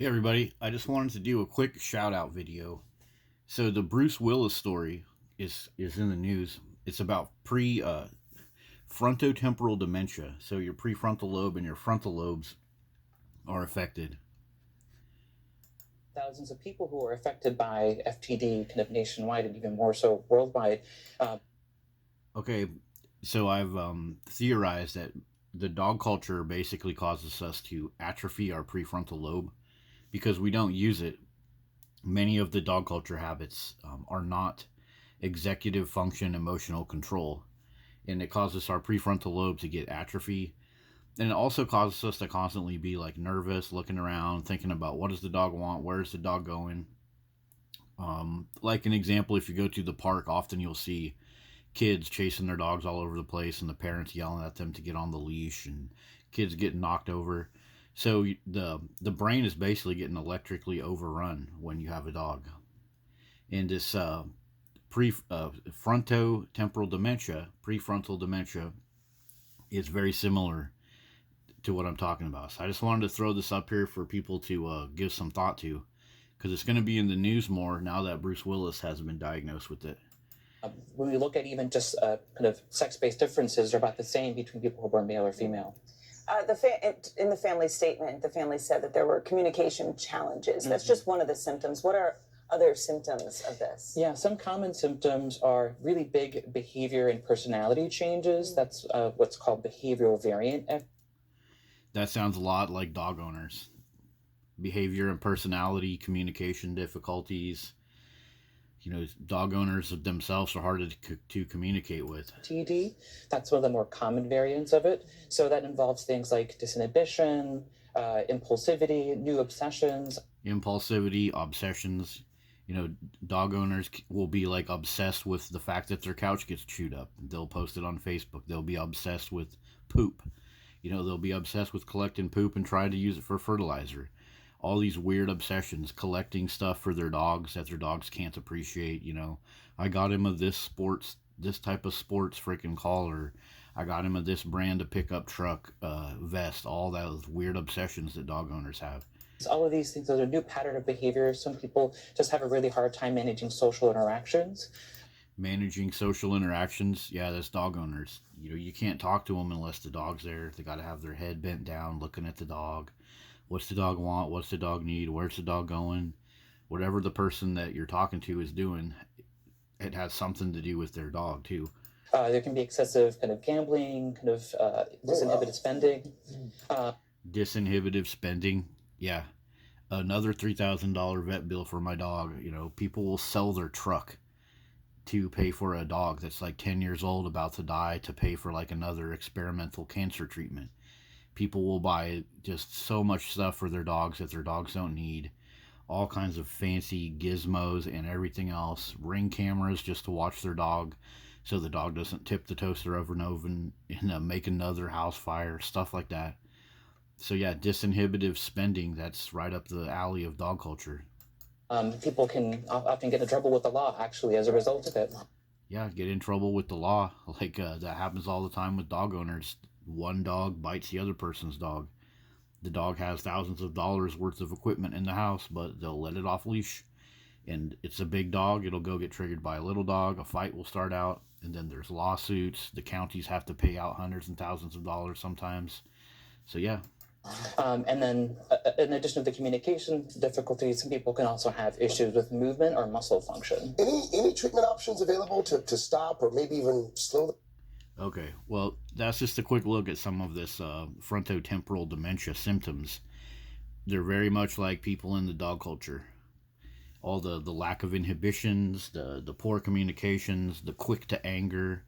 Hey everybody, I just wanted to do a quick shout out video. So the Bruce Willis story is in the news. It's about frontotemporal dementia. So your prefrontal lobe and your frontal lobes are affected. Thousands of people who are affected by FTD kind of nationwide and even more so worldwide. Okay, so I've theorized that the dog culture basically causes us to atrophy our prefrontal lobe because we don't use it. Many of the dog culture habits are not executive function emotional control, and it causes our prefrontal lobe to get atrophy. And it also causes us to constantly be like nervous, looking around, thinking about what does the dog want, where's the dog going. Like an example, if you go to the park, often you'll see kids chasing their dogs all over the place and the parents yelling at them to get on the leash and kids getting knocked over. So the brain is basically getting electrically overrun when you have a dog. And this frontotemporal dementia, prefrontal dementia, is very similar to what I'm talking about. So I just wanted to throw this up here for people to give some thought to, because it's going to be in the news more now that Bruce Willis has been diagnosed with it. When we look at even just kind of sex-based differences, are about the same between people who are male or female. In the family statement, the family said that there were communication challenges. That's just one of the symptoms. What are other symptoms of this? Yeah, some common symptoms are really big behavior and personality changes. That's what's called behavioral variant. That sounds a lot like dog owners. Behavior and personality, communication difficulties. You know, dog owners themselves are harder to communicate with. TD, that's one of the more common variants of it. So that involves things like disinhibition, impulsivity, new obsessions. Impulsivity, obsessions. You know, dog owners will be like obsessed with the fact that their couch gets chewed up. They'll post it on Facebook. They'll be obsessed with poop. You know, they'll be obsessed with collecting poop and trying to use it for fertilizer. All these weird obsessions, collecting stuff for their dogs that their dogs can't appreciate. You know, I got him this type of sports freaking collar. I got him this brand of pickup truck vest. All those weird obsessions that dog owners have. All of these things, those are new pattern of behavior. Some people just have a really hard time managing social interactions. Managing social interactions, yeah, that's dog owners. You know, you can't talk to them unless the dog's there. They got to have their head bent down, looking at the dog. What's the dog want? What's the dog need? Where's the dog going? Whatever the person that you're talking to is doing, it has something to do with their dog too. There can be excessive kind of gambling, kind of disinhibited spending. Disinhibitive spending, yeah. Another $3,000 vet bill for my dog. You know, people will sell their truck to pay for a dog that's like 10 years old, about to die, to pay for like another experimental cancer treatment. People will buy just so much stuff for their dogs that their dogs don't need. All kinds of fancy gizmos and everything else. Ring cameras just to watch their dog so the dog doesn't tip the toaster over and over and make another house fire. Stuff like that. So yeah, disinhibitive spending, that's right up the alley of dog culture. People can often get in trouble with the law, actually, as a result of it. Yeah, get in trouble with the law. Like that happens all the time with dog owners. One dog bites the other person's dog. The dog has thousands of dollars worth of equipment in the house, but they'll let it off leash. And it's a big dog. It'll go get triggered by a little dog. A fight will start out, and then there's lawsuits. The counties have to pay out hundreds and thousands of dollars sometimes. So yeah. And then, in addition to the communication difficulties, some people can also have issues with movement or muscle function. Any treatment options available to stop or maybe even slow? Okay, well, that's just a quick look at some of this frontotemporal dementia symptoms. They're very much like people in the dog culture. All the lack of inhibitions, the poor communications, the quick to anger,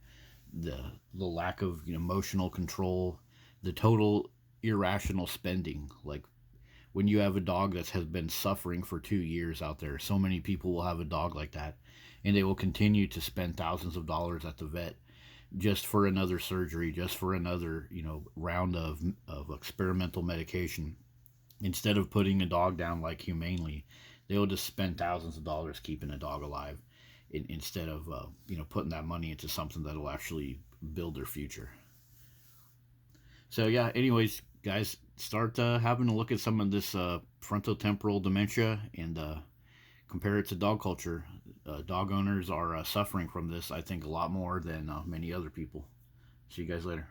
the lack of emotional control, the total irrational spending. Like when you have a dog that has been suffering for 2 years out there, so many people will have a dog like that, and they will continue to spend thousands of dollars at the vet just for another surgery, just for another round of experimental medication. Instead of putting a dog down like humanely, they'll just spend thousands of dollars keeping a dog alive instead of putting that money into something that'll actually build their future. So yeah, anyways, guys, start having a look at some of this frontotemporal dementia and compare it to dog culture. Dog owners are suffering from this, I think, a lot more than many other people. See you guys later.